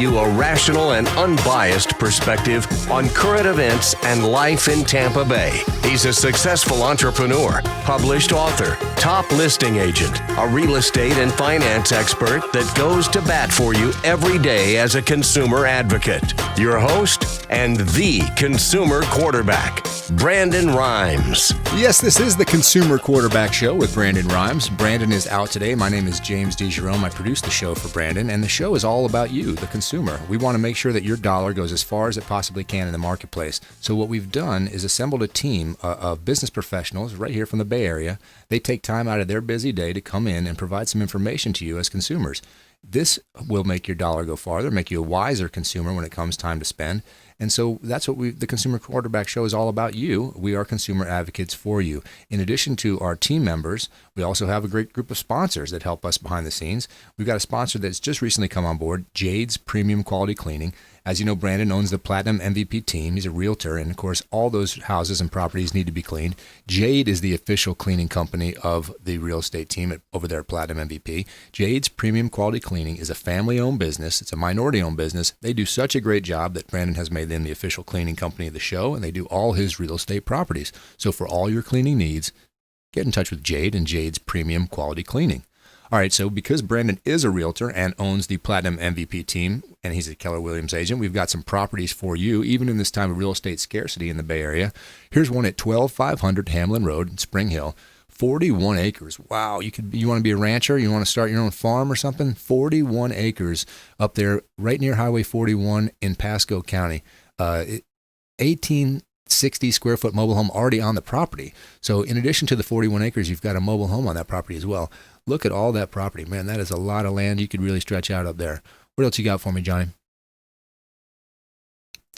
you a rational and unbiased perspective on current events and life in Tampa Bay. He's a successful entrepreneur, published author, top listing agent, a real estate and finance expert that goes to bat for you every day as a consumer advocate. Your host and the consumer quarterback, Brandon Rhymes. Yes, this is the Consumer Quarterback Show with Brandon Rhymes. Brandon is out today. My name is James DeJerome. I produce the show for Brandon, and the show is all about you, the consumer. We want to make sure that your dollar goes as far as it possibly can in the marketplace. So what we've done is assembled a team of business professionals right here from the Bay Area. They take time out of their busy day to come in and provide some information to you as consumers. This will make your dollar go farther, make you a wiser consumer when it comes time to spend. And so that's what the Consumer Quarterback Show is all about you. We are consumer advocates for you. In addition to our team members, we also have a great group of sponsors that help us behind the scenes. We've got a sponsor that's just recently come on board, Jade's Premium Quality Cleaning. As you know, Brandon owns the Platinum MVP team. He's a realtor, and of course, all those houses and properties need to be cleaned. Jade is the official cleaning company of the real estate team over there at Platinum MVP. Jade's Premium Quality Cleaning is a family-owned business. It's a minority-owned business. They do such a great job that Brandon has made them the official cleaning company of the show, and they do all his real estate properties. So for all your cleaning needs, get in touch with Jade and Jade's Premium Quality Cleaning. All right, so because Brandon is a realtor and owns the Platinum MVP team, and he's a Keller Williams agent, we've got some properties for you, even in this time of real estate scarcity in the Bay Area. Here's one at 12500 Hamlin Road in Spring Hill, 41 acres. Wow, you want to be a rancher? You want to start your own farm or something? 41 acres up there, right near Highway 41 in Pasco County. 1860 square foot mobile home already on the property. So in addition to the 41 acres, you've got a mobile home on that property as well. Look at all that property. Man, that is a lot of land you could really stretch out up there. What else you got for me, Johnny?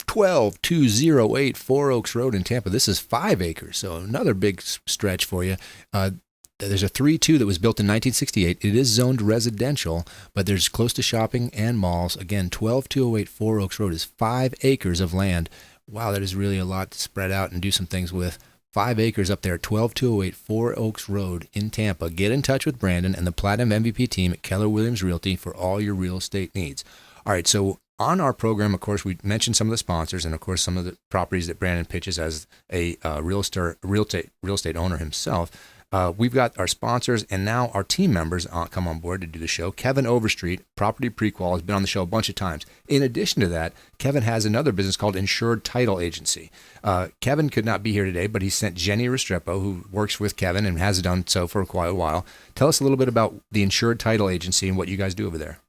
12208 Four Oaks Road in Tampa. This is 5 acres, so another big stretch for you. There's a 3-2 that was built in 1968. It is zoned residential, but there's close to shopping and malls. Again, 12208 Four Oaks Road is 5 acres of land. Wow, that is really a lot to spread out and do some things with. 5 acres up there, 12208 Four Oaks Road in Tampa. Get in touch with Brandon and the Platinum MVP team at Keller Williams Realty for all your real estate needs. All right, so on our program, of course, we mentioned some of the sponsors and, of course, some of the properties that Brandon pitches as a real estate owner himself. We've got our sponsors and now our team members come on board to do the show. Kevin Overstreet, Property Prequal, has been on the show a bunch of times. In addition to that, Kevin has another business called Insured Title Agency. Kevin could not be here today, but he sent Jennie Restrepo, who works with Kevin and has done so for quite a while. Tell us a little bit about the Insured Title Agency and what you guys do over there.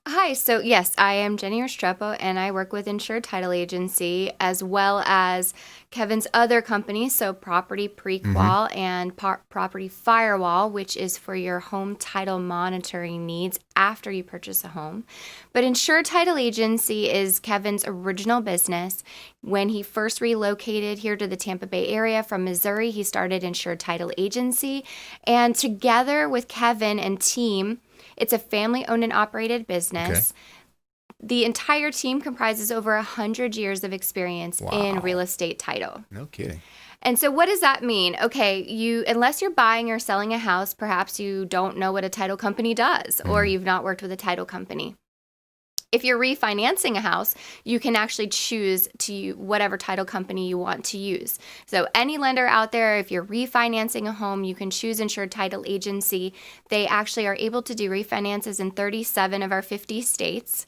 Hi, so yes, I am Jennie Restrepo, and I work with Insured Title Agency as well as Kevin's other companies, so Property Prequal and Property Firewall, which is for your home title monitoring needs after you purchase a home. But Insured Title Agency is Kevin's original business. When he first relocated here to the Tampa Bay area from Missouri, he started Insured Title Agency, and together with Kevin and team, it's a family-owned and operated business. Okay. The entire team comprises over 100 years of experience in real estate title. No kidding. And so what does that mean? Okay, unless you're buying or selling a house, perhaps you don't know what a title company does, or you've not worked with a title company. If you're refinancing a house, you can actually choose to whatever title company you want to use. So any lender out there, if you're refinancing a home, you can choose Insured Title Agency. They actually are able to do refinances in 37 of our 50 states.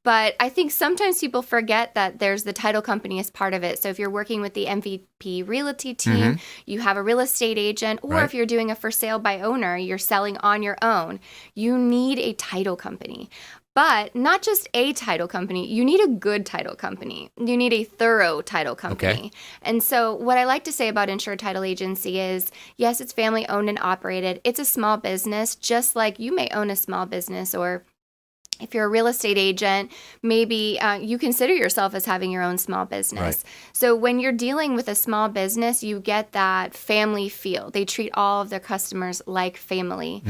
But I think sometimes people forget that there's the title company as part of it. So if you're working with the MVP Realty team, you have a real estate agent, or if you're doing a for sale by owner, you're selling on your own, you need a title company. But not just a title company, you need a good title company. You need a thorough title company. Okay. And so what I like to say about Insured Title Agency is, yes, it's family owned and operated. It's a small business, just like you may own a small business, or if you're a real estate agent, maybe you consider yourself as having your own small business. Right. So when you're dealing with a small business, you get that family feel. They treat all of their customers like family.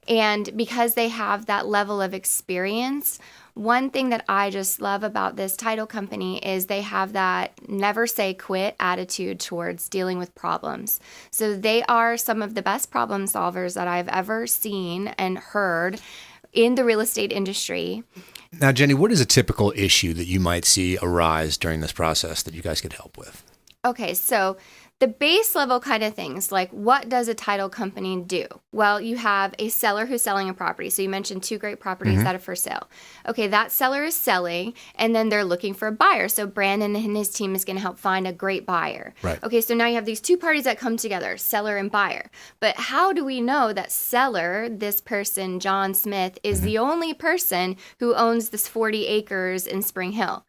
And because they have that level of experience, one thing that I just love about this title company is they have that never say quit attitude towards dealing with problems. So they are some of the best problem solvers that I've ever seen and heard. in the real estate industry. Now, Jennie, what is a typical issue that you might see arise during this process that you guys could help with? Okay, so the base level kind of things, like what does a title company do? Well, you have a seller who's selling a property. So you mentioned 2 great properties that are for sale. Okay, that seller is selling, and then they're looking for a buyer. So Brandon and his team is going to help find a great buyer. Right. Okay, so now you have these 2 parties that come together, seller and buyer. But how do we know that seller, this person, John Smith, is the only person who owns this 40 acres in Spring Hill?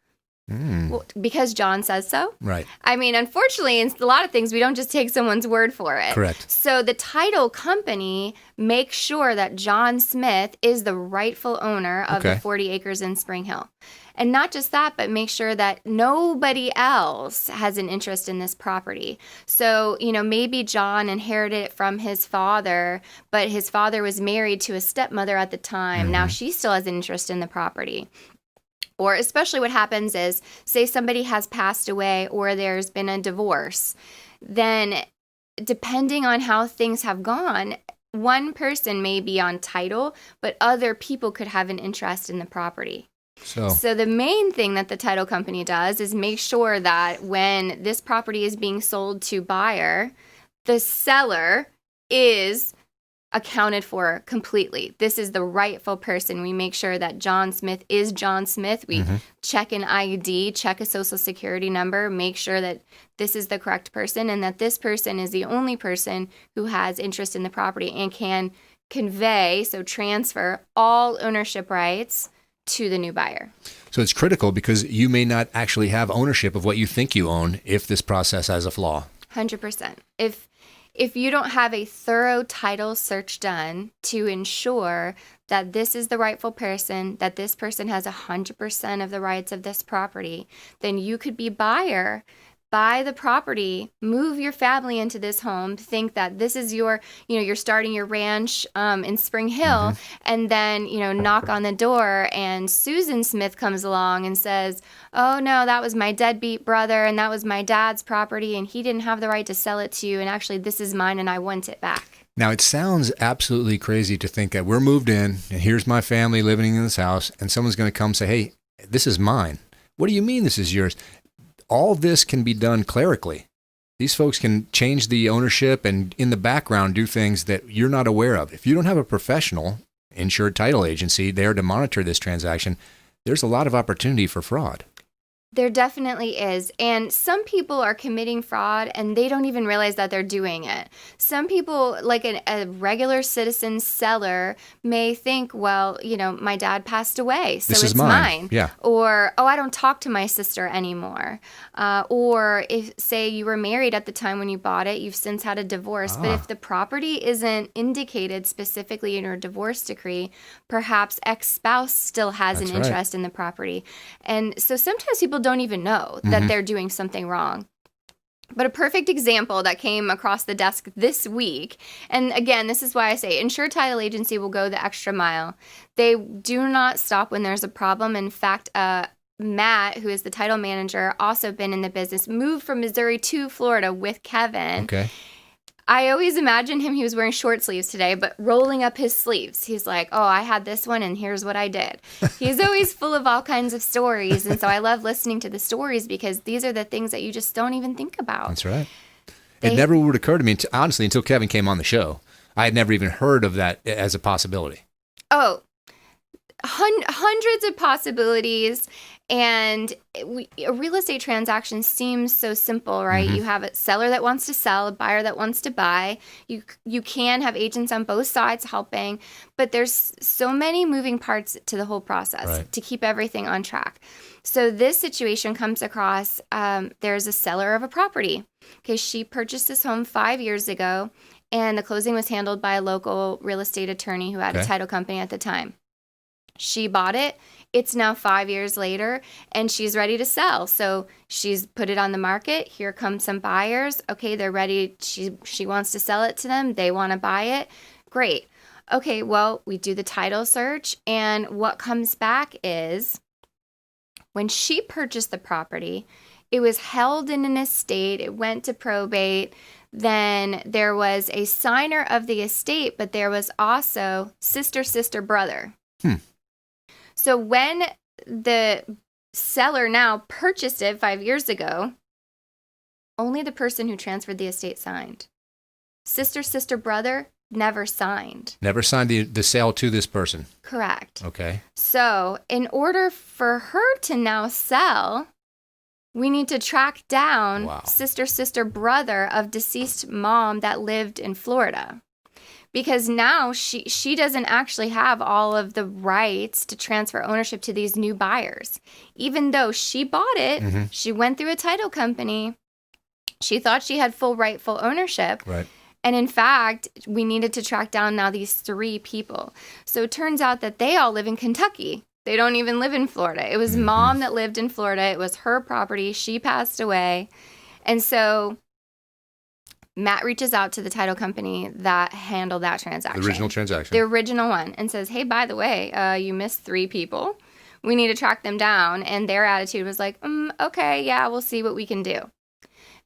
Well, because John says so. Right. I mean, unfortunately, in a lot of things, we don't just take someone's word for it. Correct. So the title company makes sure that John Smith is the rightful owner of the 40 acres in Spring Hill. And not just that, but make sure that nobody else has an interest in this property. So, maybe John inherited it from his father, but his father was married to a stepmother at the time. Now she still has an interest in the property. Or especially what happens is, say somebody has passed away or there's been a divorce, then depending on how things have gone, one person may be on title, but other people could have an interest in the property. So the main thing that the title company does is make sure that when this property is being sold to buyer, the seller is accounted for completely. This is the rightful person. We make sure that John Smith is John Smith. We check an ID, check a social security number, make sure that this is the correct person and that this person is the only person who has interest in the property and can convey, so transfer all ownership rights to the new buyer. So it's critical because you may not actually have ownership of what you think you own if this process has a flaw. 100%. If you don't have a thorough title search done to ensure that this is the rightful person, that this person has 100% of the rights of this property, then you could be buyer, buy the property, move your family into this home, think that this is your, you're starting your ranch in Spring Hill, and then, knock on the door and Susan Smith comes along and says, oh no, that was my deadbeat brother and that was my dad's property and he didn't have the right to sell it to you and actually this is mine and I want it back. Now, it sounds absolutely crazy to think that we're moved in and here's my family living in this house and someone's going to come say, hey, this is mine. What do you mean this is yours? All this can be done clerically. These folks can change the ownership and in the background do things that you're not aware of. If you don't have a professional insured title agency there to monitor this transaction, there's a lot of opportunity for fraud. There definitely is. And some people are committing fraud and they don't even realize that they're doing it. Some people, like a regular citizen seller, may think, well, my dad passed away, so it's mine. Yeah. Or, oh, I don't talk to my sister anymore. Or if, say, you were married at the time when you bought it, you've since had a divorce. But if the property isn't indicated specifically in your divorce decree, perhaps ex-spouse still has an interest in the property. And so sometimes people don't even know that they're doing something wrong. But a perfect example that came across the desk this week, and again, this is why I say Insured Title Agency will go the extra mile. They do not stop when there's a problem. In fact, Matt, who is the title manager, also been in the business, moved from Missouri to Florida with Kevin. Okay. I always imagine him, he was wearing short sleeves today, but rolling up his sleeves. He's like, oh, I had this one and here's what I did. He's always full of all kinds of stories. And so I love listening to the stories because these are the things that you just don't even think about. That's right. It never would occur to me, honestly, until Kevin came on the show. I had never even heard of that as a possibility. Oh, hundreds of possibilities. And a real estate transaction seems so simple, right? You have a seller that wants to sell, a buyer that wants to buy. You can have agents on both sides helping, but there's so many moving parts to the whole process to keep everything on track. So this situation comes across, there's a seller of a property. Okay, she purchased this home 5 years ago, and the closing was handled by a local real estate attorney who had a title company at the time. She bought it. It's now 5 years later, and she's ready to sell. So she's put it on the market. Here come some buyers. Okay, they're ready. She wants to sell it to them. They want to buy it. Great. Okay, well, we do the title search, and what comes back is when she purchased the property, it was held in an estate. It went to probate. Then there was a signer of the estate, but there was also sister, brother. So when the seller now purchased it 5 years ago, only the person who transferred the estate signed. Sister, brother never signed. Never signed the sale to this person. Correct. Okay. So in order for her to now sell, we need to track down sister, brother of deceased mom that lived in Florida. Because now she doesn't actually have all of the rights to transfer ownership to these new buyers. Even though she bought it, she went through a title company. She thought she had full rightful ownership. Right. And in fact, we needed to track down now these 3 people. So it turns out that they all live in Kentucky. They don't even live in Florida. It was mom that lived in Florida. It was her property. She passed away. And so Matt reaches out to the title company that handled that transaction. The original transaction. The original one. And says, hey, by the way, you missed 3 people. We need to track them down. And their attitude was like, okay, yeah, we'll see what we can do.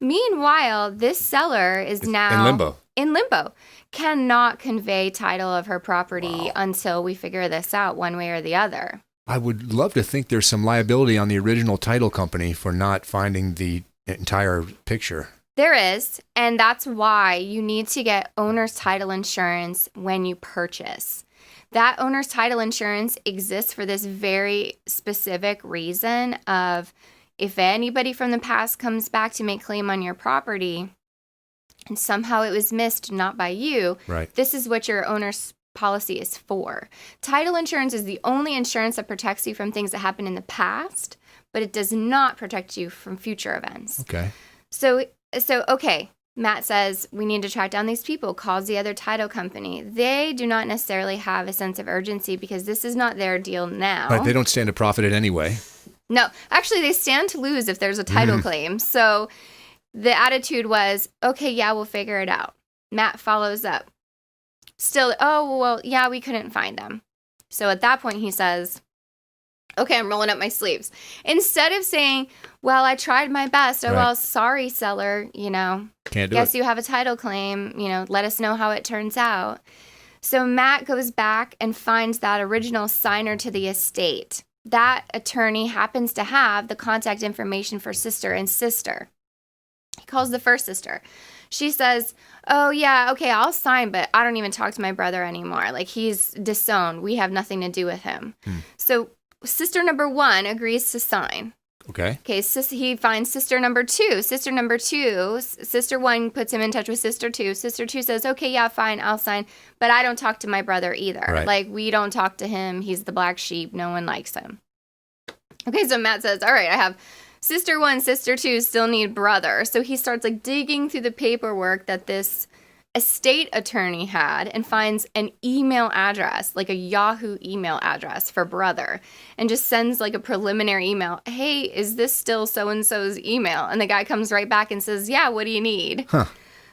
Meanwhile, this seller is now in limbo. Cannot convey title of her property until we figure this out one way or the other. I would love to think there's some liability on the original title company for not finding the entire picture. There is, and that's why you need to get owner's title insurance when you purchase. That owner's title insurance exists for this very specific reason of if anybody from the past comes back to make claim on your property and somehow it was missed not by you, this is what your owner's policy is for. Title insurance is the only insurance that protects you from things that happened in the past, but it does not protect you from future events. Okay. So okay, Matt says we need to track down these people, calls the other title company. They do not necessarily have a sense of urgency because this is not their deal now. Right, they don't stand to profit it anyway. No, actually they stand to lose if there's a title claim. So the attitude was, okay, yeah, we'll figure it out. Matt follows up. Still, oh, well, yeah, we couldn't find them. So at that point he says, okay, I'm rolling up my sleeves. Instead of saying, well, I tried my best. Oh, well, sorry, seller, Can't do guess it. you have a title claim, let us know how it turns out. So Matt goes back and finds that original signer to the estate. That attorney happens to have the contact information for sister and sister. He calls the first sister. She says, oh, yeah, okay, I'll sign, but I don't even talk to my brother anymore. Like, he's disowned. We have nothing to do with him. So sister number 1 agrees to sign. Okay. Okay, he finds sister number 2. Sister number 2, sister 1 puts him in touch with sister 2. Sister 2 says, okay, yeah, fine, I'll sign, but I don't talk to my brother either. Right. Like, we don't talk to him. He's the black sheep. No one likes him. Okay, so Matt says, all right, I have sister 1, sister 2 still need brother. So he starts like digging through the paperwork that this estate attorney had and finds an email address, like a Yahoo email address for brother, and just sends like a preliminary email. Hey, is this still so-and-so's email? And the guy comes right back and says, yeah, what do you need?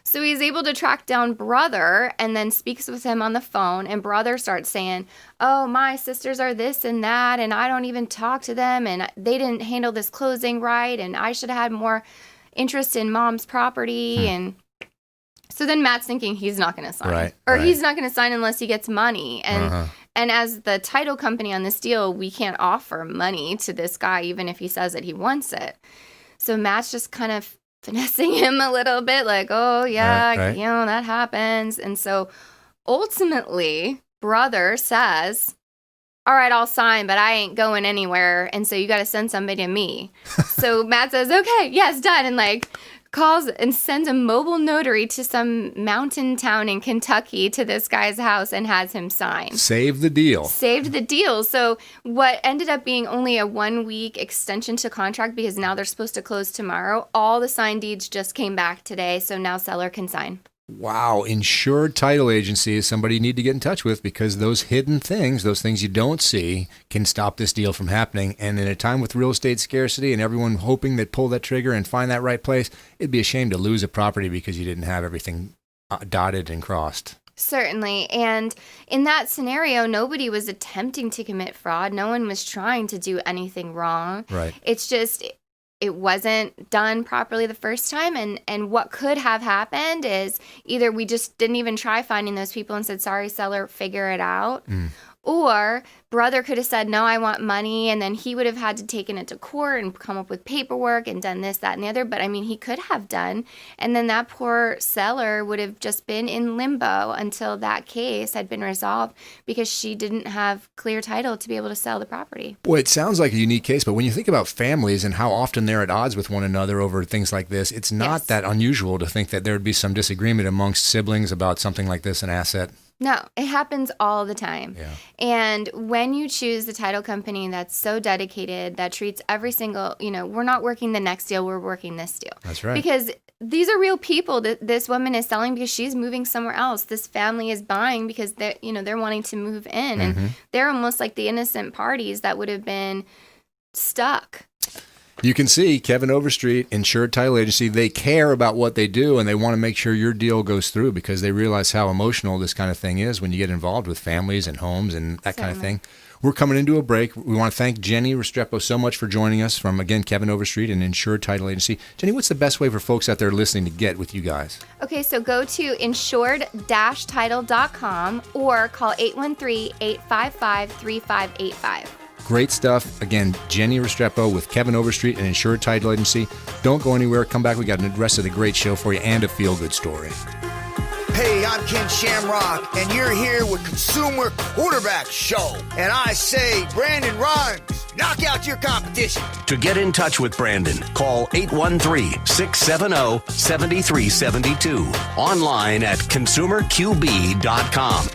So he's able to track down brother and then speaks with him on the phone. And brother starts saying, oh, my sisters are this and that, and I don't even talk to them, and they didn't handle this closing right, and I should have had more interest in mom's property. And so then Matt's thinking he's not going to sign. He's not going to sign unless he gets money. And and as the title company on this deal, we can't offer money to this guy even if he says that he wants it. So Matt's just kind of finessing him a little bit, like, oh, yeah, that happens. And so ultimately, brother says, all right, I'll sign, but I ain't going anywhere. And so you got to send somebody to me. So Matt says, okay, yes, done. And like calls and sends a mobile notary to some mountain town in Kentucky to this guy's house and has him sign. Saved the deal. So what ended up being only a 1-week extension to contract, because now they're supposed to close tomorrow, all the signed deeds just came back today, so now seller can sign. Wow. Insured Title Agency is somebody you need to get in touch with, because those hidden things, those things you don't see, can stop this deal from happening. And in a time with real estate scarcity and everyone hoping they'd pull that trigger and find that right place, it'd be a shame to lose a property because you didn't have everything dotted and crossed. Certainly. And in that scenario, nobody was attempting to commit fraud. No one was trying to do anything wrong. Right. It's just it wasn't done properly the first time. And what could have happened is either we just didn't even try finding those people and said, sorry, seller, figure it out. Or brother could have said, no, I want money. And then he would have had to taken it to court and come up with paperwork and done this, that, and the other. But I mean, he could have done. And then that poor seller would have just been in limbo until that case had been resolved because she didn't have clear title to be able to sell the property. Well, it sounds like a unique case, but when you think about families and how often they're at odds with one another over things like this, it's not that unusual to think that there would be some disagreement amongst siblings about something like this, an asset. No, it happens all the time. Yeah. And when you choose the title company that's so dedicated, that treats every single, we're not working the next deal, we're working this deal. That's right. Because these are real people that this woman is selling because she's moving somewhere else. This family is buying because they're wanting to move in. And they're almost like the innocent parties that would have been stuck. You can see Kevin Overstreet, Insured Title Agency, they care about what they do and they want to make sure your deal goes through because they realize how emotional this kind of thing is when you get involved with families and homes and that kind of thing. We're coming into a break. We want to thank Jennie Restrepo so much for joining us from, again, Kevin Overstreet and Insured Title Agency. Jennie, what's the best way for folks out there listening to get with you guys? Okay, so go to insured-title.com or call 813-855-3585. Great stuff. Again, Jennie Restrepo with Kevin Overstreet and Insured Title Agency. Don't go anywhere. Come back. We got the rest of the great show for you and a feel-good story. Hey, I'm Ken Shamrock, and you're here with Consumer Quarterback Show. And I say, Brandon Rhymes, knock out your competition. To get in touch with Brandon, call 813-670-7372. Online at consumerqb.com.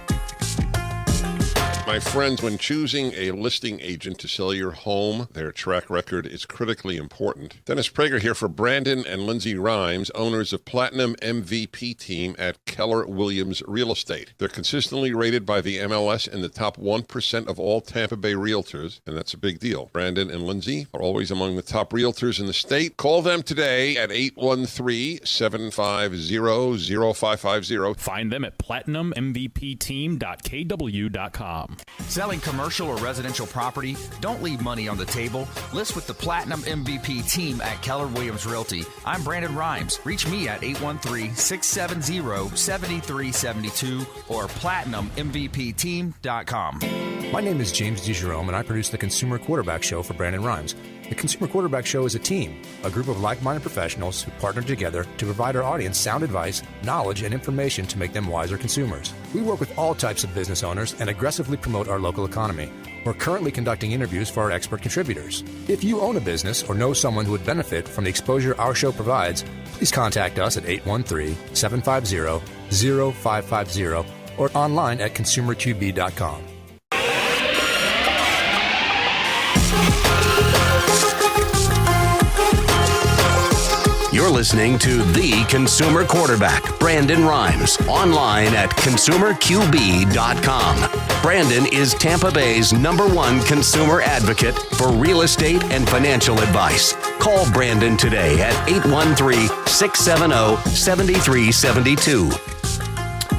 My friends, when choosing a listing agent to sell your home, their track record is critically important. Dennis Prager here for Brandon and Lindsay Rhymes, owners of Platinum MVP Team at Keller Williams Real Estate. They're consistently rated by the MLS in the top 1% of all Tampa Bay realtors, and that's a big deal. Brandon and Lindsay are always among the top realtors in the state. Call them today at 813-750-0550. Find them at platinummvpteam.kw.com. Selling commercial or residential property? Don't leave money on the table. List with the Platinum MVP team at Keller Williams Realty. I'm Brandon Rhymes. Reach me at 813-670-7372 or platinummvpteam.com. My name is James DeJerome, and I produce the Consumer Quarterback Show for Brandon Rhymes. The Consumer Quarterback Show is a team, a group of like-minded professionals who partner together to provide our audience sound advice, knowledge, and information to make them wiser consumers. We work with all types of business owners and aggressively promote our local economy. We're currently conducting interviews for our expert contributors. If you own a business or know someone who would benefit from the exposure our show provides, please contact us at 813-750-0550 or online at consumerqb.com. You're listening to The Consumer Quarterback, Brandon Rhymes, online at consumerqb.com. Brandon is Tampa Bay's #1 consumer advocate for real estate and financial advice. Call Brandon today at 813-670-7372.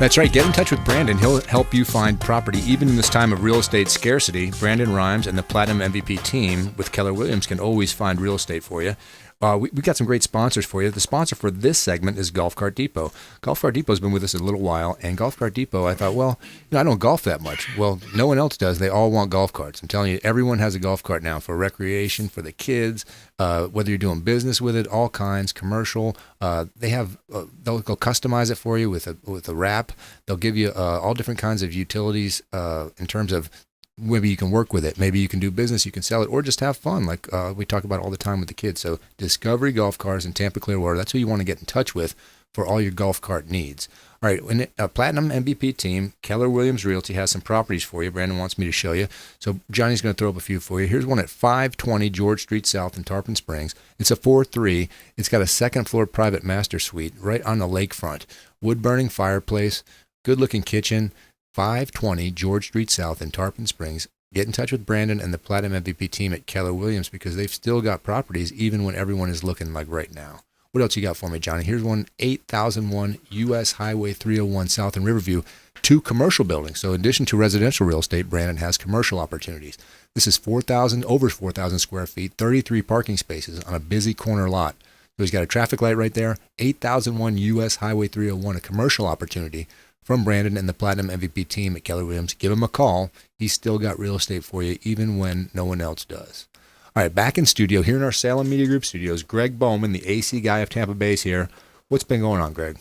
That's right. Get in touch with Brandon. He'll help you find property even in this time of real estate scarcity. Brandon Rhymes and the Platinum MVP team with Keller Williams can always find real estate for you. We got some great sponsors for you. The sponsor for this segment is Golf Cart Depot. Golf Cart Depot's been with us a little while, and Golf Cart Depot, I thought, well, I don't golf that much. Well, no one else does. They all want golf carts. I'm telling you, everyone has a golf cart now for recreation, for the kids, whether you're doing business with it, all kinds, commercial. They have they'll customize it for you with a wrap. They'll give you all different kinds of utilities in terms of maybe you can work with it. Maybe you can do business, you can sell it, or just have fun like we talk about all the time with the kids. So Discovery Golf Cars in Tampa, Clearwater, that's who you want to get in touch with for all your golf cart needs. All right, when Platinum MVP team, Keller Williams Realty has some properties for you. Brandon wants me to show you. So Johnny's going to throw up a few for you. Here's one at 520 George Street South in Tarpon Springs. It's a 4-3. It's got a second floor private master suite right on the lakefront. Wood-burning fireplace, good-looking kitchen, 520 George Street South in Tarpon Springs. Get in touch with Brandon and the Platinum MVP team at Keller Williams because they've still got properties even when everyone is looking like right now. What else you got for me, Johnny? Here's one, 8001 U.S. Highway 301 South in Riverview, 2 commercial buildings. So in addition to residential real estate, Brandon has commercial opportunities. This is over 4,000 square feet, 33 parking spaces on a busy corner lot. So he's got a traffic light right there, 8001 U.S. Highway 301, a commercial opportunity from Brandon and the Platinum MVP team at Keller Williams. Give him a call. He's still got real estate for you, even when no one else does. All right, back in studio here in our Salem Media Group studios, Gregg Bowman, the AC guy of Tampa Bay, is here. What's been going on, Greg?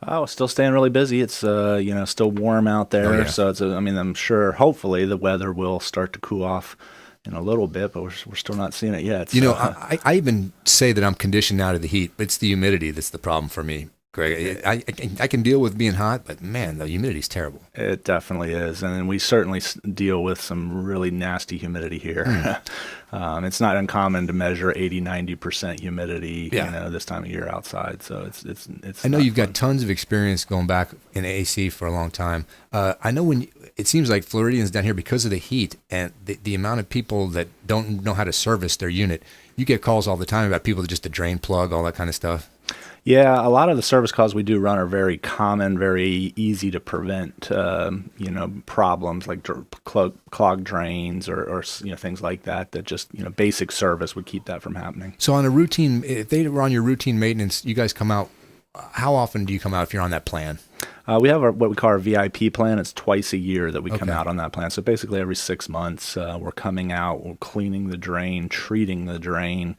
Oh, still staying really busy. It's still warm out there, Oh, yeah. so I'm sure, hopefully, the weather will start to cool off in a little bit, but we're still not seeing it yet. You so. know, I even say that I'm conditioned now to the heat, but it's the humidity that's the problem for me, Greg. I can deal with being hot, but man, the humidity's terrible. It definitely is, and we certainly deal with some really nasty humidity here. It's not uncommon to measure 80-90% humidity, this time of year outside. So it's. I know you've got tons of experience going back in AC for a long time. I know it seems like Floridians down here, because of the heat and the amount of people that don't know how to service their unit, you get calls all the time about people that just the drain plug, all that kind of stuff. Yeah, a lot of the service calls we do run are very common, very easy to prevent, problems like clogged drains or things like that just, basic service would keep that from happening. So on a routine, if they were on your routine maintenance, you guys come out, how often do you come out if you're on that plan? We have what we call our VIP plan. It's twice a year that we come out on that plan. So basically every 6 months, we're coming out, we're cleaning the drain, treating the drain,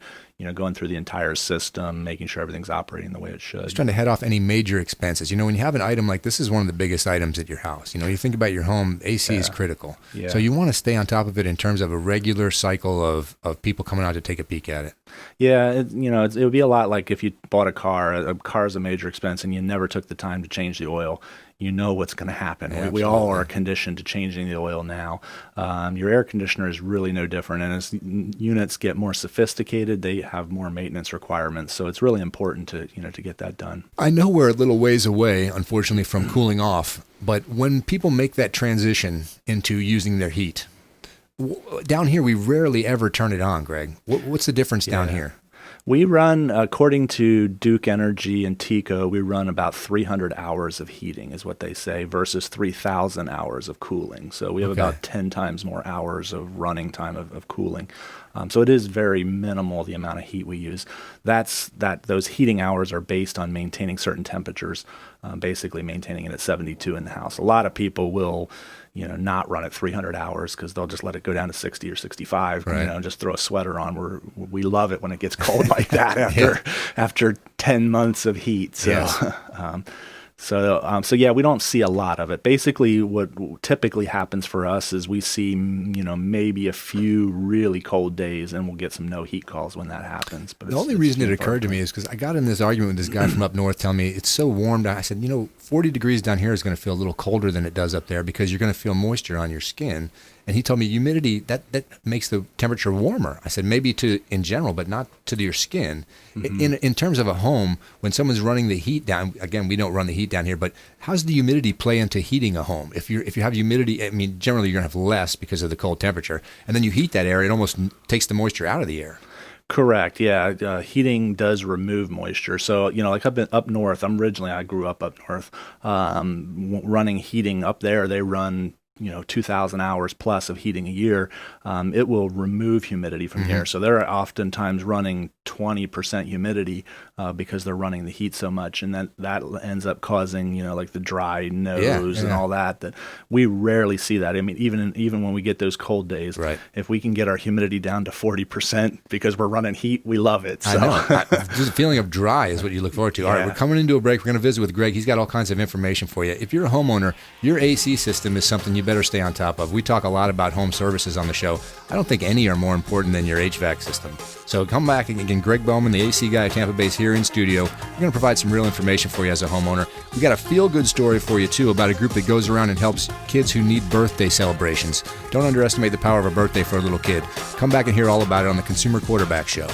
going through the entire system, making sure everything's operating the way it should. Just trying to head off any major expenses. When you have an item like this is one of the biggest items at your house. You think about your home, AC is critical. Yeah. So you want to stay on top of it in terms of a regular cycle of people coming out to take a peek at it. Yeah, it would be a lot like if you bought a car. A car is a major expense and you never took the time to change the oil. You know what's going to happen. Yeah, we all are conditioned to changing the oil now. Your air conditioner is really no different. And as units get more sophisticated, they have more maintenance requirements. So it's really important to get that done. I know we're a little ways away, unfortunately, from cooling off. But when people make that transition into using their heat, down here we rarely ever turn it on, Greg. What's the difference down here? We run, according to Duke Energy and TECO, we run about 300 hours of heating is what they say versus 3,000 hours of cooling. So we have about 10 times more hours of running time of cooling. So it is very minimal, the amount of heat we use. Those heating hours are based on maintaining certain temperatures, basically maintaining it at 72 in the house. A lot of people will not run at 300 hours because they'll just let it go down to 60 or 65, right. Just throw a sweater on. We love it when it gets cold like that after 10 months of heat. So, Yes. So we don't see a lot of it. Basically, what typically happens for us is we see, maybe a few really cold days, and we'll get some no heat calls when that happens. But the only reason it occurred to me is because I got in this argument with this guy from up north telling me it's so warm. I said, 40 degrees down here is going to feel a little colder than it does up there because you're going to feel moisture on your skin. And he told me humidity, that makes the temperature warmer. I said, maybe in general, but not to your skin. Mm-hmm. In terms of a home, when someone's running the heat down, again, we don't run the heat down here, but how's the humidity play into heating a home? If you have humidity, generally you're going to have less because of the cold temperature. And then you heat that air, it almost takes the moisture out of the air. Correct. Yeah. Heating does remove moisture. So, like I've been up north, I grew up north, running heating up there. They run 2,000 hours plus of heating a year, it will remove humidity from the air. So they're oftentimes running 20% humidity because they're running the heat so much, and that ends up causing like the dry nose and all that we rarely see that. Even when we get those cold days, right. If we can get our humidity down to 40% because we're running heat, we love it. So. I know. Just a feeling of dry is what you look forward to. All right, we're coming into a break. We're going to visit with Greg. He's got all kinds of information for you. If you're a homeowner, your AC system is something you better stay on top of. We talk a lot about home services on the show. I don't think any are more important than your HVAC system. So come back again. Gregg Bowman, the AC guy at Tampa Bay, is here in studio. We're going to provide some real information for you as a homeowner. We got a feel-good story for you, too, about a group that goes around and helps kids who need birthday celebrations. Don't underestimate the power of a birthday for a little kid. Come back and hear all about it on the Consumer Quarterback Show.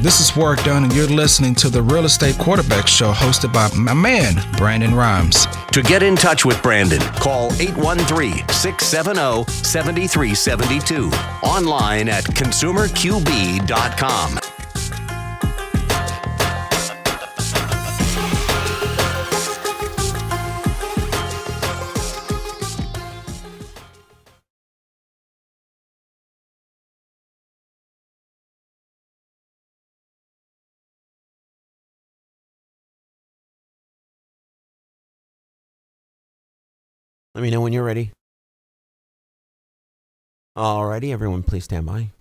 This is Warwick Dunn, and you're listening to the Real Estate Quarterback Show hosted by my man, Brandon Rhymes. To get in touch with Brandon, call 813-670-7372. Online at consumerqb.com. Let me know when you're ready. Alrighty, everyone, please stand by.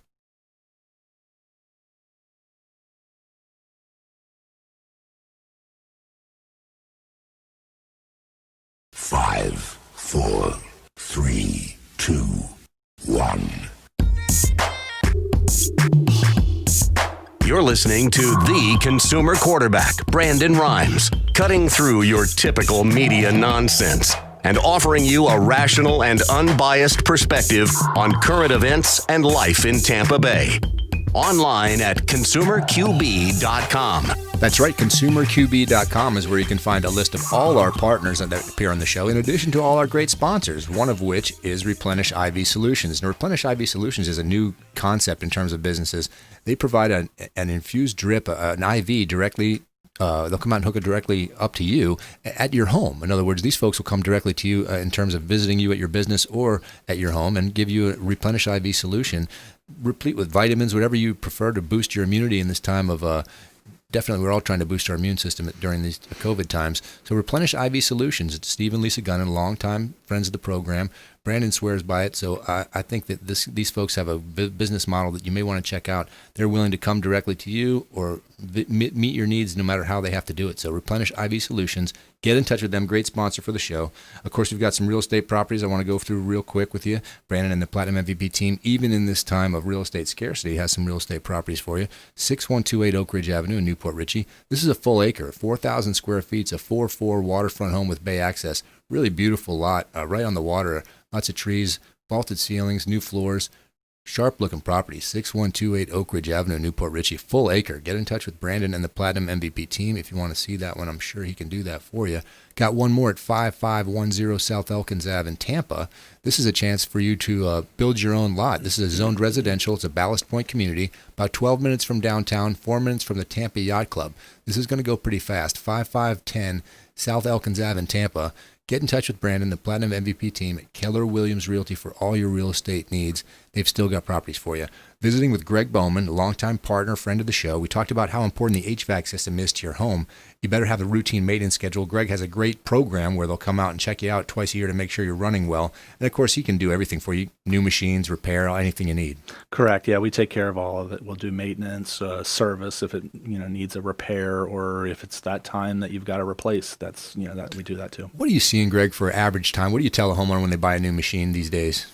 Five, four, three, two, one. You're listening to the consumer quarterback, Brandon Rhymes, cutting through your typical media nonsense and offering you a rational and unbiased perspective on current events and life in Tampa Bay. Online at consumerqb.com. That's right, consumerqb.com is where you can find a list of all our partners that appear on the show, in addition to all our great sponsors, one of which is Replenish Iv Solutions. And Replenish Iv Solutions is a new concept in terms of businesses. They provide an infused drip, an IV directly. They'll come out and hook it directly up to you at your home. In other words, these folks will come directly to you in terms of visiting you at your business or at your home and give you a Replenish IV solution, replete with vitamins, whatever you prefer to boost your immunity in this time of definitely, we're all trying to boost our immune system during these COVID times. So Replenish Iv Solutions. It's Steve and Lisa Gunnan, longtime friends of the program. Brandon swears by it, so I think that these folks have a business model that you may want to check out. They're willing to come directly to you or meet your needs no matter how they have to do it. So Replenish Iv Solutions. Get in touch with them. Great sponsor for the show. Of course, we've got some real estate properties I want to go through real quick with you. Brandon and the Platinum MVP team, even in this time of real estate scarcity, has some real estate properties for you. 6128 Oak Ridge Avenue in Newport Richey. This is a full acre, 4,000 square feet. It's a 4-4 waterfront home with bay access. Really beautiful lot, right on the water. Lots of trees, vaulted ceilings, new floors. Sharp-looking property, 6128 Oak Ridge Avenue, Newport Richey, full acre. Get in touch with Brandon and the Platinum MVP team if you want to see that one. I'm sure he can do that for you. Got one more at 5510 South Elkins Ave in Tampa. This is a chance for you to build your own lot. This is a zoned residential. It's a Ballast Point community, about 12 minutes from downtown, 4 minutes from the Tampa Yacht Club. This is going to go pretty fast. 5510 South Elkins Ave in Tampa. Get in touch with Brandon, the Platinum MVP team at Keller Williams Realty for all your real estate needs. They've still got properties for you. Visiting with Gregg Bowman, a longtime partner, friend of the show. We talked about how important the HVAC system is to your home. You better have a routine maintenance schedule. Gregg has a great program where they'll come out and check you out twice a year to make sure you're running well. And, of course, he can do everything for you, new machines, repair, anything you need. Correct. Yeah, we take care of all of it. We'll do maintenance, service if it needs a repair, or if it's that time that you've got to replace. That's that we do that too. What are you seeing, Gregg, for average time? What do you tell a homeowner when they buy a new machine these days?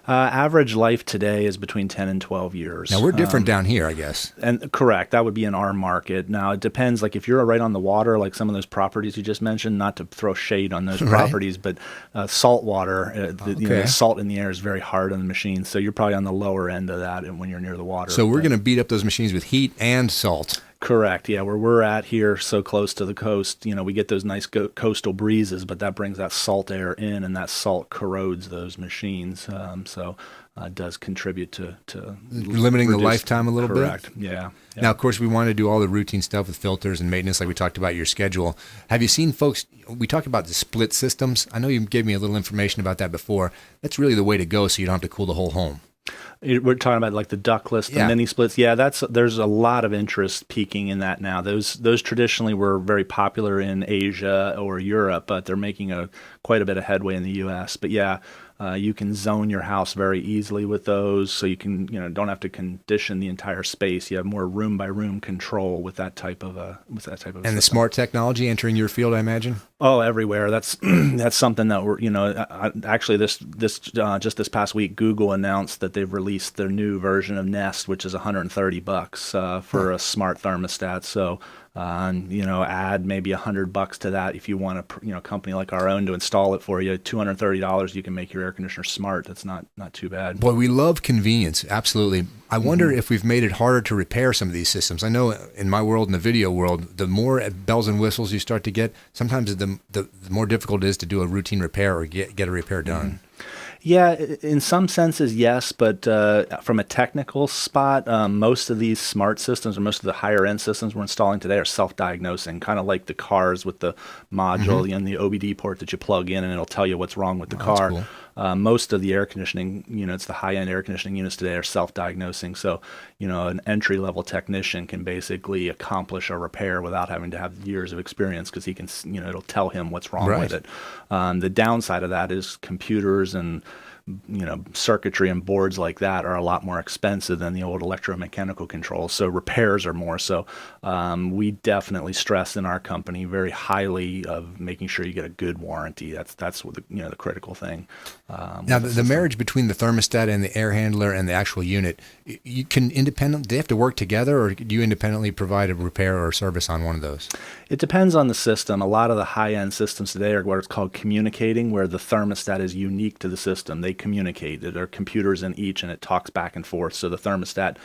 Average life today is between 10 and 12 years. Now, we're different down here, I guess. And correct. That would be in our market. Now, it depends. Like if you're right on the water, like some of those properties you just mentioned, not to throw shade on those properties, but salt water, the salt in the air is very hard on the machine. So you're probably on the lower end of that when you're near the water. So we're going to beat up those machines with heat and salt. Correct. Yeah, where we're at here, so close to the coast, we get those nice coastal breezes, but that brings that salt air in, and that salt corrodes those machines. So it does contribute to limiting the lifetime a little bit. Correct. Yeah. Now, of course, we want to do all the routine stuff with filters and maintenance, like we talked about your schedule. Have you seen folks? We talked about the split systems. I know you gave me a little information about that before. That's really the way to go, so you don't have to cool the whole home. We're talking about like the ductless, the mini splits. Yeah, there's a lot of interest peaking in that now. Those traditionally were very popular in Asia or Europe, but they're making quite a bit of headway in the U.S. But yeah, you can zone your house very easily with those, so you can don't have to condition the entire space. You have more room by room control with that type of And system. The smart technology entering your field, I imagine. Oh, everywhere. That's something that we're actually just this past week, Google announced that they've released their new version of Nest, which is $130 for a smart thermostat. So add maybe $100 to that if you want a company like our own to install it for you. $230, you can make your air conditioner smart. That's not too bad. Boy, we love convenience. Absolutely. I wonder if we've made it harder to repair some of these systems. I know in my world, in the video world, the more bells and whistles you start to get, sometimes the more difficult it is to do a routine repair or get a repair done. Yeah, in some senses, yes, but from a technical spot, most of these smart systems or most of the higher-end systems we're installing today are self-diagnosing, kind of like the cars with the module and the OBD port that you plug in, and it'll tell you what's wrong with the car. That's cool. most of the air conditioning units, the high-end air conditioning units today, are self-diagnosing. So, an entry-level technician can basically accomplish a repair without having to have years of experience, because he can, it'll tell him what's wrong with it. The downside of that is computers and circuitry and boards like that are a lot more expensive than the old electromechanical controls. So repairs are more. So we definitely stress in our company very highly of making sure you get a good warranty. That's what the critical thing. Now the marriage between the thermostat and the air handler and the actual unit, you can independently, they have to work together, or do you independently provide a repair or service on one of those? It depends on the system. A lot of the high-end systems today are what is called communicating, where the thermostat is unique to the system. They communicate. There are computers in each, and it talks back and forth. So the thermostat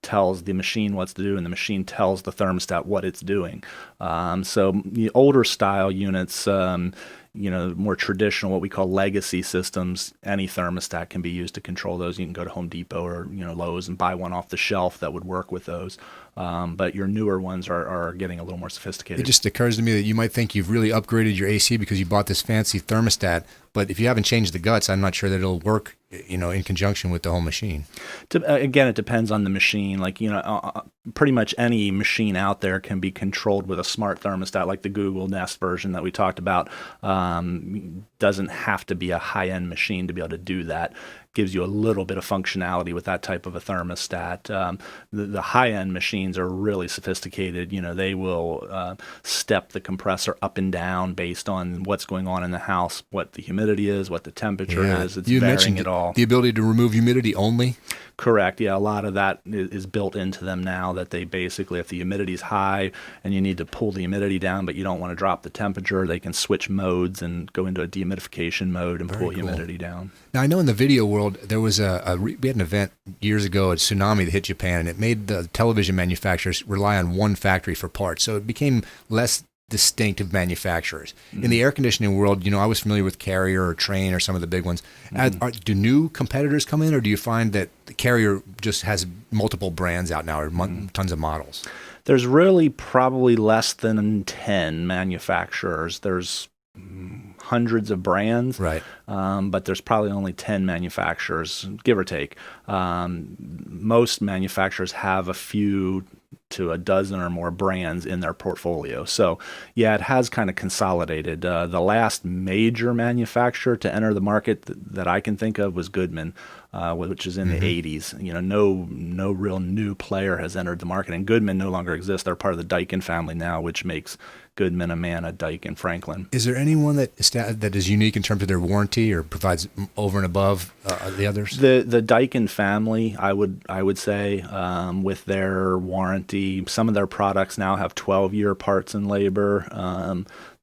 tells the machine what to do, and the machine tells the thermostat what it's doing. So the older style units, more traditional, what we call legacy systems, any thermostat can be used to control those. You can go to Home Depot or Lowe's and buy one off the shelf that would work with those. But your newer ones are getting a little more sophisticated. It just occurs to me that you might think you've really upgraded your AC because you bought this fancy thermostat, but if you haven't changed the guts, I'm not sure that it'll work, in conjunction with the whole machine. Again, it depends on the machine. Like, pretty much any machine out there can be controlled with a smart thermostat, like the Google Nest version that we talked about. Doesn't have to be a high-end machine to be able to do that. Gives you a little bit of functionality with that type of a thermostat. The high-end machines are really sophisticated. They will step the compressor up and down based on what's going on in the house, what the humidity is, what the temperature is. It's varying it all. The ability to remove humidity only? Correct. Yeah, a lot of that is built into them now, that they basically, if the humidity is high and you need to pull the humidity down, but you don't want to drop the temperature, they can switch modes and go into a dehumidification mode and pull humidity down. Now, I know in the video world, there was we had an event years ago, a tsunami that hit Japan, and it made the television manufacturers rely on one factory for parts. So it became less distinctive manufacturers. In the air conditioning world, I was familiar with Carrier or Trane or some of the big ones. Do new competitors come in, or do you find that the Carrier just has multiple brands out now, or tons of models? There's really probably less than 10 manufacturers. There's hundreds of brands, right? But there's probably only 10 manufacturers, give or take. Most manufacturers have a few to a dozen or more brands in their portfolio. So, yeah, it has kind of consolidated. The last major manufacturer to enter the market that I can think of was Goodman, which is in the 80s. No real new player has entered the market, and Goodman no longer exists. They're part of the Daikin family now, which makes Goodman, Amana, Daikin, Franklin. Is there anyone that is unique in terms of their warranty or provides over and above the others? The Daikin family, I would say, with their warranty, some of their products now have 12-year parts and labor.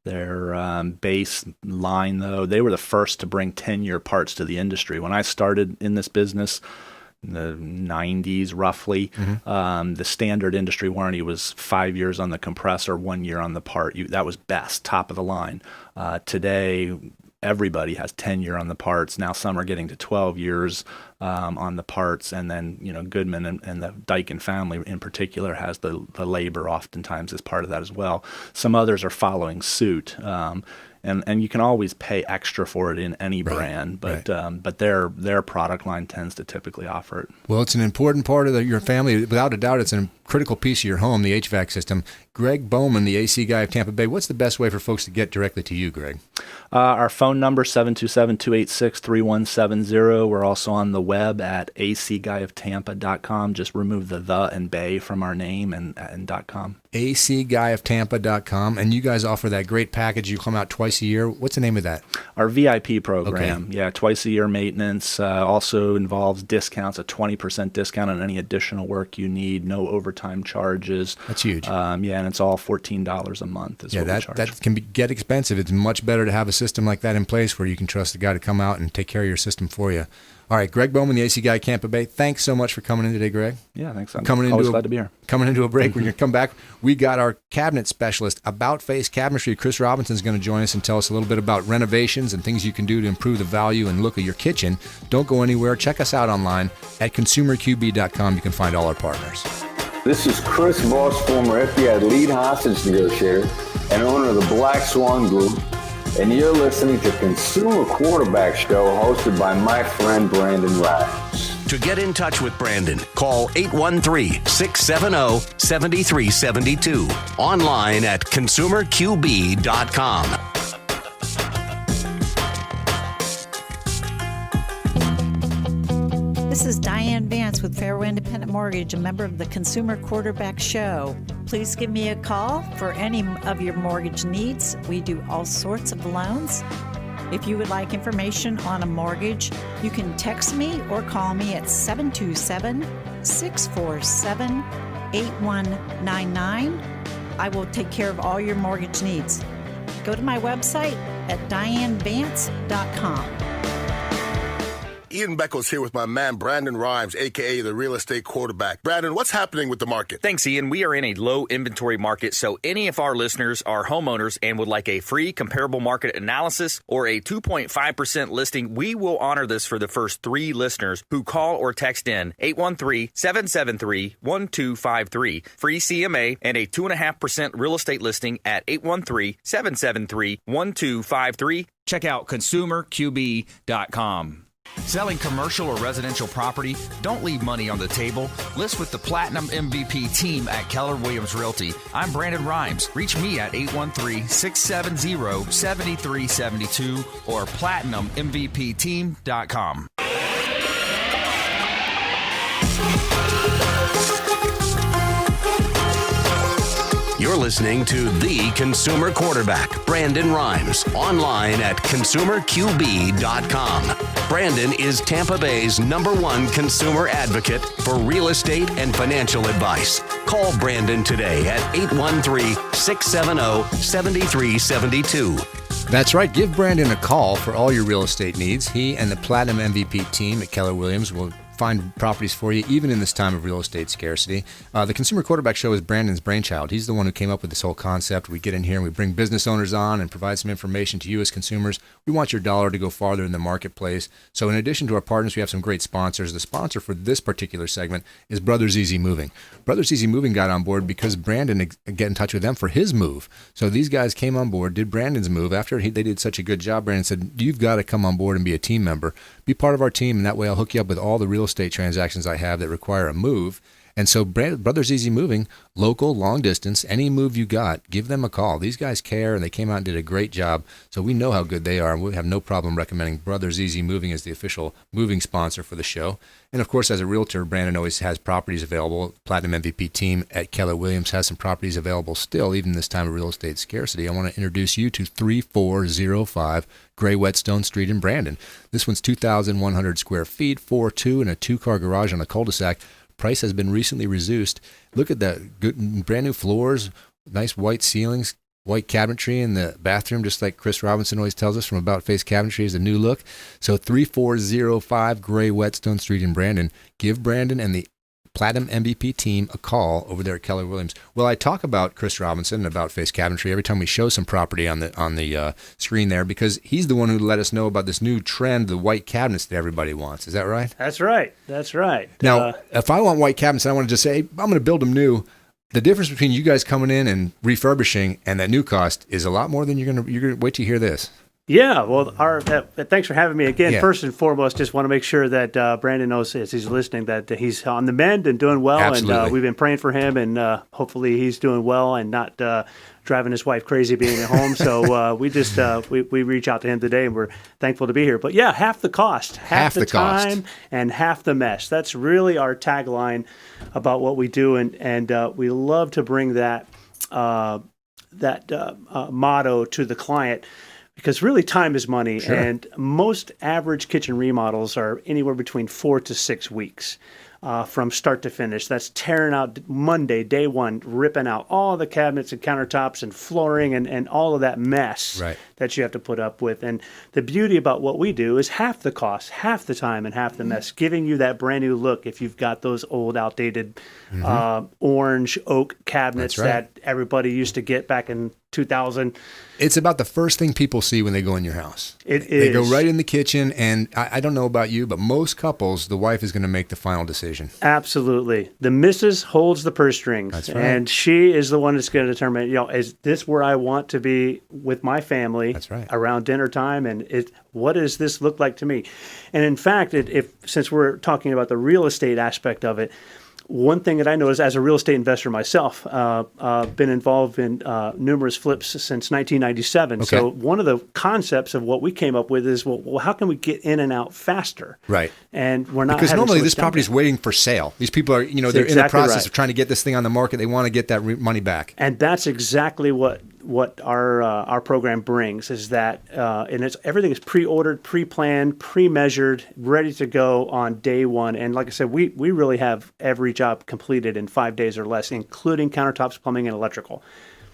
Their base line, though, they were the first to bring 10-year parts to the industry. When I started in this business, in the 90s roughly, the standard industry warranty was 5 years on the compressor, 1 year on the part. That was best, top of the line. Today, everybody has 10-year on the parts. Now some are getting to 12 years on the parts, and then Goodman and the Daikin family in particular has the labor oftentimes as part of that as well. Some others are following suit. And you can always pay extra for it in any brand, but their product line tends to typically offer it. Well, it's an important part of your family. Without a doubt, it's a critical piece of your home, the HVAC system. Gregg Bowman, the AC guy of Tampa Bay. What's the best way for folks to get directly to you, Greg? Our phone number, 727-286-3170. We're also on the web at acguyoftampa.com. Just remove the and bay from our name and .com. acguyoftampa.com. And you guys offer that great package. You come out twice a year. What's the name of that? Our VIP program. Okay. Yeah, twice a year maintenance. Also involves discounts, a 20% discount on any additional work you need. No overtime charges. That's huge. And it's all $14 a month is what we charge. That can get expensive. It's much better to have a system like that in place where you can trust the guy to come out and take care of your system for you. All right, Gregg Bowman, the AC guy at Tampa Bay. Thanks so much for coming in today, Greg. Yeah, thanks. I'm always glad to be here. Coming into a break. We're going to come back. We got our cabinet specialist, About Face Cabinetry. Chris Robinson is going to join us and tell us a little bit about renovations and things you can do to improve the value and look of your kitchen. Don't go anywhere. Check us out online at consumerqb.com. You can find all our partners. This is Chris Voss, former FBI lead hostage negotiator and owner of the Black Swan Group, and you're listening to Consumer Quarterback Show hosted by my friend Brandon Rhymes. To get in touch with Brandon, call 813-670-7372. Online at consumerqb.com. This is Diane Vance with Fairway Independent Mortgage, a member of the Consumer Quarterback Show. Please give me a call for any of your mortgage needs. We do all sorts of loans. If you would like information on a mortgage, you can text me or call me at 727-647-8199. I will take care of all your mortgage needs. Go to my website at dianevance.com. Ian Beckles here with my man Brandon Rhymes, a.k.a. the real estate quarterback. Brandon, what's happening with the market? Thanks, Ian. We are in a low inventory market, so any of our listeners are homeowners and would like a free comparable market analysis or a 2.5% listing, we will honor this for the first 3 listeners who call or text in 813-773-1253. Free CMA and a 2.5% real estate listing at 813-773-1253. Check out consumerqb.com. Selling commercial or residential property? Don't leave money on the table. List with the Platinum MVP team at Keller Williams Realty. I'm Brandon Rhymes. Reach me at 813-670-7372 or platinummvpteam.com. You're listening to The Consumer Quarterback, Brandon Rhymes, online at consumerqb.com. Brandon is Tampa Bay's #1 consumer advocate for real estate and financial advice. Call Brandon today at 813-670-7372. That's right. Give Brandon a call for all your real estate needs. He and the Platinum MVP team at Keller Williams will find properties for you, even in this time of real estate scarcity. The Consumer Quarterback Show is Brandon's brainchild. He's the one who came up with this whole concept. We get in here and we bring business owners on and provide some information to you as consumers. We want your dollar to go farther in the marketplace. So in addition to our partners, we have some great sponsors. The sponsor for this particular segment is Brothers Easy Moving. Brothers Easy Moving got on board because Brandon got in touch with them for his move. So these guys came on board, did Brandon's move. After they did such a good job, Brandon said, you've got to come on board and be a team member. Be part of our team, and that way I'll hook you up with all the real estate transactions I have that require a move. And so Brothers Easy Moving, local, long distance, any move you got, give them a call. These guys care, and they came out and did a great job. So we know how good they are, and we have no problem recommending Brothers Easy Moving as the official moving sponsor for the show. And of course, as a realtor, Brandon always has properties available. Platinum MVP team at Keller Williams has some properties available still, even this time of real estate scarcity. I want to introduce you to 3405 Gray Whetstone Street in Brandon. This one's 2,100 square feet, 4-2, and a 2-car garage on a cul-de-sac. Price has been recently reduced. Look at that, good, brand new floors, nice white ceilings, white cabinetry in the bathroom, just like Chris Robinson always tells us from About Face Cabinetry is a new look. So 3405 Gray Whetstone Street in Brandon. Give Brandon and the Platinum MVP team a call over there at Keller Williams. Well, I talk about Chris Robinson and About Face Cabinetry every time we show some property on the screen there, because he's the one who let us know about this new trend, the white cabinets that everybody wants. Is that right? That's right. That's right. Now, if I want white cabinets and I want to just say, hey, I'm going to build them new, the difference between you guys coming in and refurbishing and that new cost is a lot more than you're going to wait till you hear this. Yeah, well, thanks for having me again. Yeah. First and foremost, just want to make sure that Brandon knows, as he's listening, that he's on the mend and doing well. Absolutely. And we've been praying for him, and hopefully he's doing well and not driving his wife crazy being at home. So we reach out to him today, and we're thankful to be here. But yeah, half the cost, half the time, and half the mess. That's really our tagline about what we do, and we love to bring that motto to the client. Because really time is money, Sure. and most average kitchen remodels are anywhere between 4 to 6 weeks from start to finish. That's tearing out Monday, day one, ripping out all the cabinets and countertops and flooring and all of that mess that you have to put up with. And the beauty about what we do is half the cost, half the time, and half the mess, giving you that brand new look if you've got those old, outdated orange oak cabinets that everybody used to get back in 2000. It's about the first thing people see when they go in your house. They go right in the kitchen, and I don't know about you, but most couples, the wife is going to make the final decision. Absolutely. The missus holds the purse strings. That's right. And she is the one that's going to determine, is this where I want to be with my family around dinner time? And what does this look like to me? And in fact, since we're talking about the real estate aspect of it, one thing that I know is, as a real estate investor myself, been involved in numerous flips since 1997. Okay. So one of the concepts of what we came up with is, well, how can we get in and out faster? Right. And we're not because having normally so much this property is waiting for sale. These people are, they're in the exactly process right. of trying to get this thing on the market. They want to get that money back. And that's exactly what our program brings, is that and everything is pre-ordered, pre-planned, pre-measured, ready to go on day one. And like I said, we really have every job completed in 5 days or less, including countertops, plumbing, and electrical.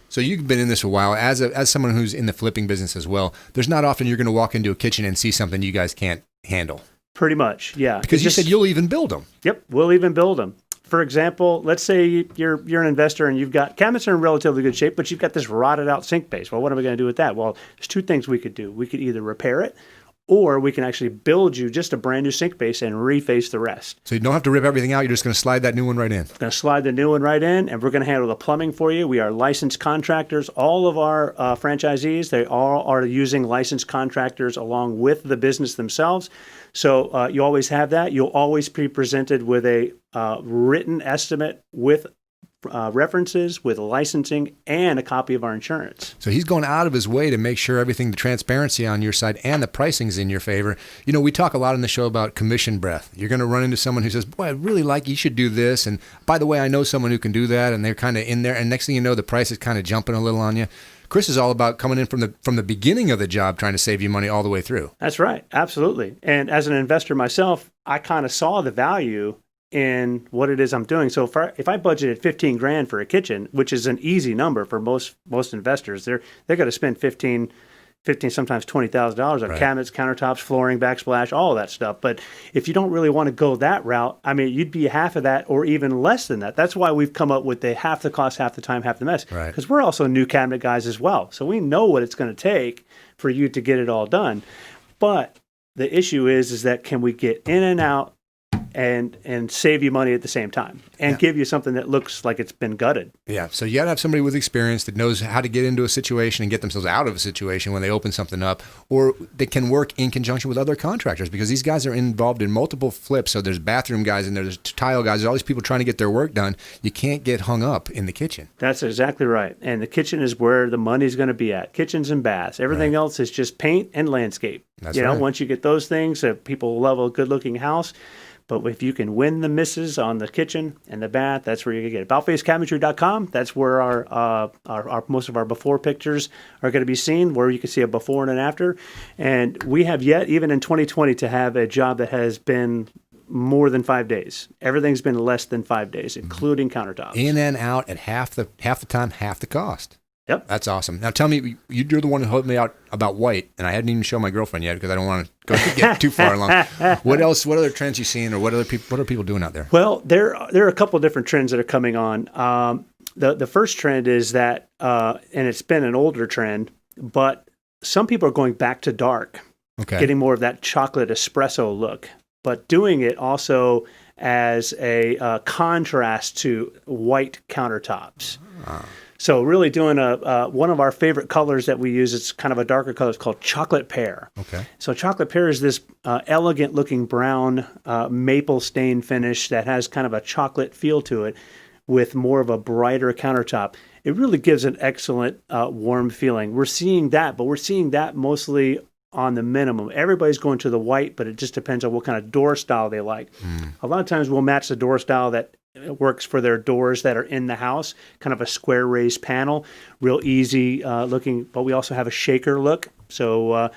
So you've been in this a while. As someone who's in the flipping business as well, there's not often you're going to walk into a kitchen and see something you guys can't handle. Pretty much, yeah. Because you said you'll even build them. Yep, we'll even build them. For example, let's say you're an investor and you've got cabinets are in relatively good shape, but you've got this rotted out sink base. Well, what are we going to do with that? Well, there's two things we could do. We could either repair it, or we can actually build you just a brand new sink base and reface the rest. So you don't have to rip everything out. You're just going to slide that new one right in. Going to slide the new one right in, and we're going to handle the plumbing for you. We are licensed contractors. All of our franchisees, they all are using licensed contractors along with the business themselves. So you always have that. You'll always be presented with a written estimate with references, with licensing, and a copy of our insurance. So he's going out of his way to make sure everything, the transparency on your side and the pricing's in your favor. We talk a lot in the show about commission breath. You're going to run into someone who says, boy, I really like, you should do this. And by the way, I know someone who can do that. And they're kind of in there. And next thing you know, the price is kind of jumping a little on you. Chris is all about coming in from the beginning of the job, trying to save you money all the way through. That's right. Absolutely. And as an investor myself, I kind of saw the value in what it is I'm doing. So if I budgeted $15,000 for a kitchen, which is an easy number for most investors, they're going to spend $15,000, sometimes $20,000 on cabinets, countertops, flooring, backsplash, all of that stuff. But if you don't really want to go that route, I mean, you'd be half of that or even less than that. That's why we've come up with the half the cost, half the time, half the mess. Right. Because we're also new cabinet guys as well. So we know what it's going to take for you to get it all done. But the issue is that can we get in and out and save you money at the same time and give you something that looks like it's been gutted. Yeah. So you got to have somebody with experience that knows how to get into a situation and get themselves out of a situation when they open something up, or they can work in conjunction with other contractors, because these guys are involved in multiple flips. So there's bathroom guys in there, there's tile guys, there's all these people trying to get their work done. You can't get hung up in the kitchen. That's exactly right. And the kitchen is where the money's going to be at. Kitchens and baths. Everything else is just paint and landscape. That's right. Once you get those things, people love a good looking house. But if you can win the misses on the kitchen and the bath, that's where you're going to get it. AboutFaceCabinetry.com, that's where our most of our before pictures are going to be seen, where you can see a before and an after. And we have yet, even in 2020, to have a job that has been more than 5 days. Everything's been less than 5 days, including countertops. In and out at half the time, half the cost. Yep. That's awesome. Now tell me, you're the one who helped me out about white, and I hadn't even shown my girlfriend yet because I don't want to get too far along. What else? What other trends you seeing, or what are people doing out there? Well, there are a couple of different trends that are coming on. The first trend is that, and it's been an older trend, but some people are going back to dark, getting more of that chocolate espresso look, but doing it also as a contrast to white countertops. So really doing one of our favorite colors that we use, it's kind of a darker color, it's called chocolate pear. Okay. So chocolate pear is this elegant looking brown maple stain finish that has kind of a chocolate feel to it with more of a brighter countertop. It really gives an excellent warm feeling. We're seeing that, but we're seeing that mostly on the minimum. Everybody's going to the white, but it just depends on what kind of door style they like. A lot of times we'll match the door style that works for their doors that are in the house, kind of a square raised panel, real easy looking, but we also have a shaker look. So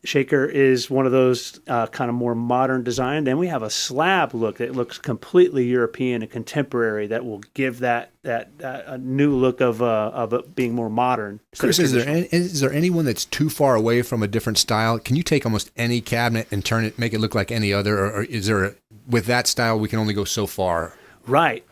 shaker is one of those kind of more modern design. Then we have a slab look that looks completely European and contemporary that will give that a new look of it being more modern. Chris, is there anyone that's too far away from a different style? Can you take almost any cabinet and make it look like any other, or is there with that style we can only go so far? Right.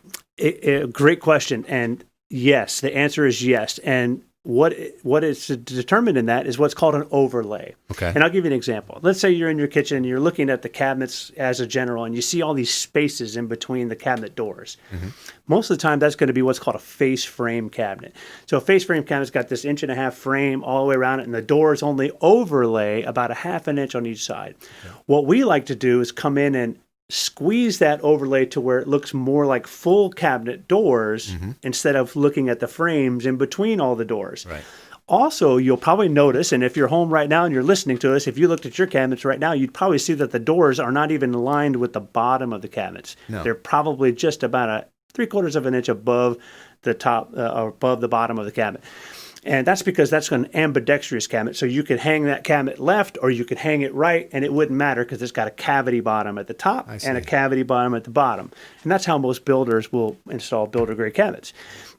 Great question. And yes, the answer is yes. And what is determined in that is what's called an overlay. Okay. And I'll give you an example. Let's say you're in your kitchen and you're looking at the cabinets as a general, and you see all these spaces in between the cabinet doors. Mm-hmm. Most of the time, that's going to be what's called a face frame cabinet. So a face frame cabinet's got this 1.5-inch frame all the way around it, and the doors only overlay about 1/2 inch on each side. Okay. What we like to do is come in and squeeze that overlay to where it looks more like full cabinet doors instead of looking at the frames in between all the doors. Right. Also, you'll probably notice, and if you're home right now and you're listening to us, if you looked at your cabinets right now, you'd probably see that the doors are not even aligned with the bottom of the cabinets. No. They're probably just about 3/4 inch above the top, or above the bottom of the cabinet. And that's because that's an ambidextrous cabinet. So you could hang that cabinet left or you could hang it right, and it wouldn't matter because it's got a cavity bottom at the top and a cavity bottom at the bottom. And that's how most builders will install builder-grade cabinets.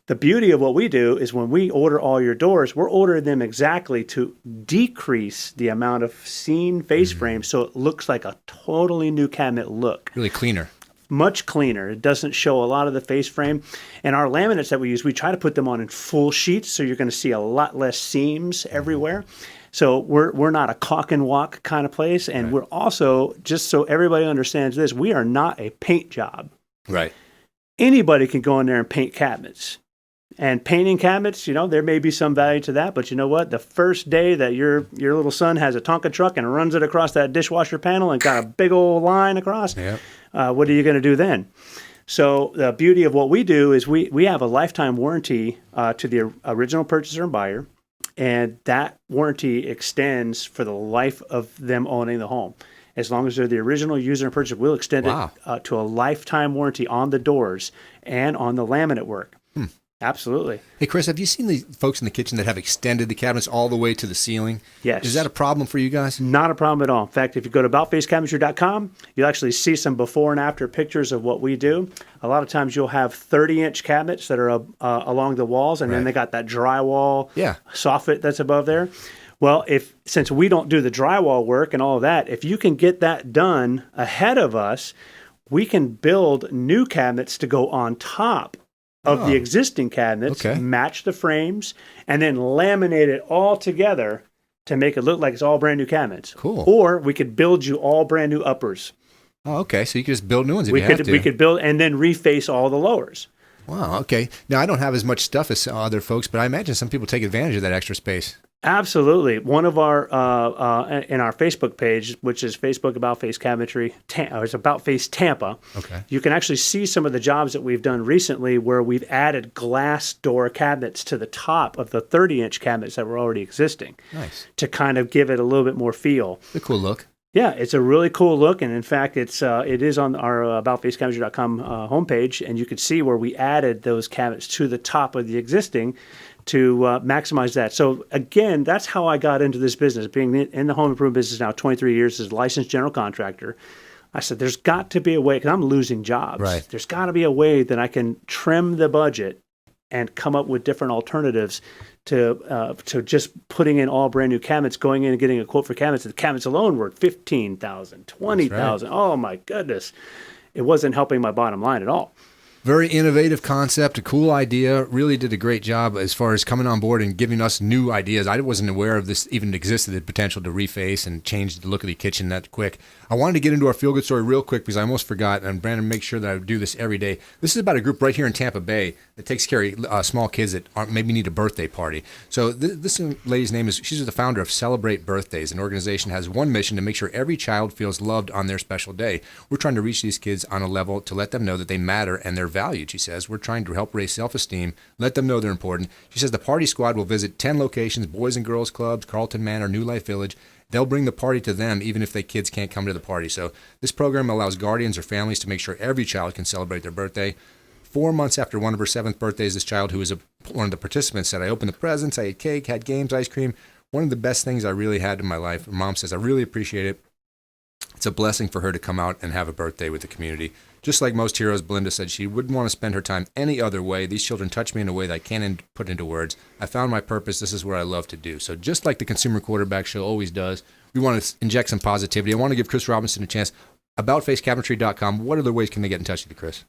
The beauty of what we do is when we order all your doors, we're ordering them exactly to decrease the amount of seam face frames so it looks like a totally new cabinet look. Really cleaner. Much cleaner. It doesn't show a lot of the face frame. And our laminates that we use, we try to put them on in full sheets so you're going to see a lot less seams everywhere. So we're not a caulk and walk kind of place. And we're also, just so everybody understands this, we are not a paint job. Right. Anybody can go in there and paint cabinets. And painting cabinets, there may be some value to that, but you know what? The first day that your little son has a Tonka truck and runs it across that dishwasher panel and got a big old line across, what are you going to do then? So the beauty of what we do is we have a lifetime warranty to the original purchaser and buyer, and that warranty extends for the life of them owning the home. As long as they're the original user and purchaser, we'll extend it to a lifetime warranty on the doors and on the laminate work. Absolutely. Hey, Chris, have you seen the folks in the kitchen that have extended the cabinets all the way to the ceiling? Yes. Is that a problem for you guys? Not a problem at all. In fact, if you go to aboutfacecabinetry.com, you'll actually see some before and after pictures of what we do. A lot of times you'll have 30-inch cabinets that are along the walls, and then they got that drywall soffit that's above there. Well, since we don't do the drywall work and all of that, if you can get that done ahead of us, we can build new cabinets to go on top of the existing cabinets, match the frames, and then laminate it all together to make it look like it's all brand new cabinets. Cool. Or we could build you all brand new uppers. Oh, okay. So you could just build new ones if you have to. We could build and then reface all the lowers. Wow. Okay. Now, I don't have as much stuff as other folks, but I imagine some people take advantage of that extra space. Absolutely. One of our, in our Facebook page, which is Facebook About Face Cabinetry, it's About Face Tampa. Okay. You can actually see some of the jobs that we've done recently where we've added glass door cabinets to the top of the 30-inch cabinets that were already existing. Nice. To kind of give it a little bit more feel. A cool look. Yeah, it's a really cool look, and in fact, it is on our aboutfacecabinetry.com homepage, and you can see where we added those cabinets to the top of the existing to maximize that. So again, that's how I got into this business, being in the home improvement business now 23 years as a licensed general contractor. I said, there's got to be a way, because I'm losing jobs. Right. There's got to be a way that I can trim the budget and come up with different alternatives to just putting in all brand new cabinets, going in and getting a quote for cabinets. The cabinets alone were $15,000, $20,000. Right. Oh my goodness. It wasn't helping my bottom line at all. Very innovative concept, a cool idea. Really did a great job as far as coming on board and giving us new ideas. I wasn't aware of this even existed, the potential to reface and change the look of the kitchen that quick. I wanted to get into our feel-good story real quick because I almost forgot, and Brandon makes sure that I do this every day. This is about a group right here in Tampa Bay that takes care of small kids that maybe need a birthday party. So this lady's name she's the founder of Celebrate Birthdays, an organization that has one mission to make sure every child feels loved on their special day. We're trying to reach these kids on a level to let them know that they matter and they're valued, she says. We're trying to help raise self-esteem, let them know they're important. She says the party squad will visit 10 locations, Boys and Girls Clubs, Carlton Manor, New Life Village. They'll bring the party to them even if the kids can't come to the party. So this program allows guardians or families to make sure every child can celebrate their birthday. 4 months after one of her 7th birthdays, this child who was one of the participants said, I opened the presents, I ate cake, had games, ice cream. One of the best things I really had in my life. Her mom says, I really appreciate it. It's a blessing for her to come out and have a birthday with the community. Just like most heroes, Belinda said she wouldn't want to spend her time any other way. These children touch me in a way that I can't put into words. I found my purpose. This is what I love to do. So just like the Consumer Quarterback Show always does, we want to inject some positivity. I want to give Chris Robinson a chance. AboutFaceCabinetry.com. What other ways can they get in touch with you, Chris?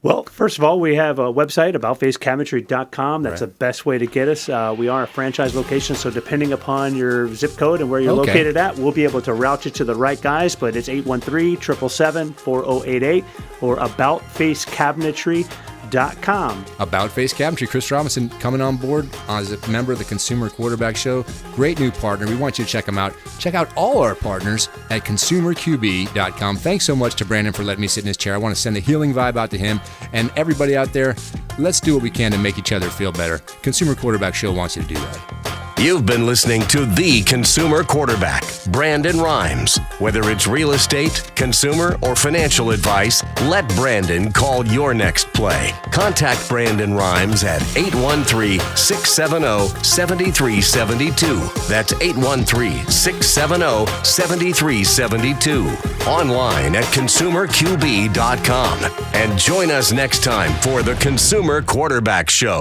Well, first of all, we have a website, AboutFaceCabinetry.com. That's the best way to get us. We are a franchise location, so depending upon your zip code and where you're located at, we'll be able to route you to the right guys, but it's 813-777-4088 or AboutFaceCabinetry.com. About Face Cabinetry. Chris Robinson coming on board as a member of the Consumer Quarterback Show. Great new partner. We want you to check them out. Check out all our partners at ConsumerQB.com. Thanks so much to Brandon for letting me sit in his chair. I want to send a healing vibe out to him and everybody out there. Let's do what we can to make each other feel better. Consumer Quarterback Show wants you to do that. You've been listening to The Consumer Quarterback, Brandon Rhymes. Whether it's real estate, consumer, or financial advice, let Brandon call your next play. Contact Brandon Rhymes at 813-670-7372. That's 813-670-7372. Online at ConsumerQB.com. And join us next time for The Consumer Quarterback Show.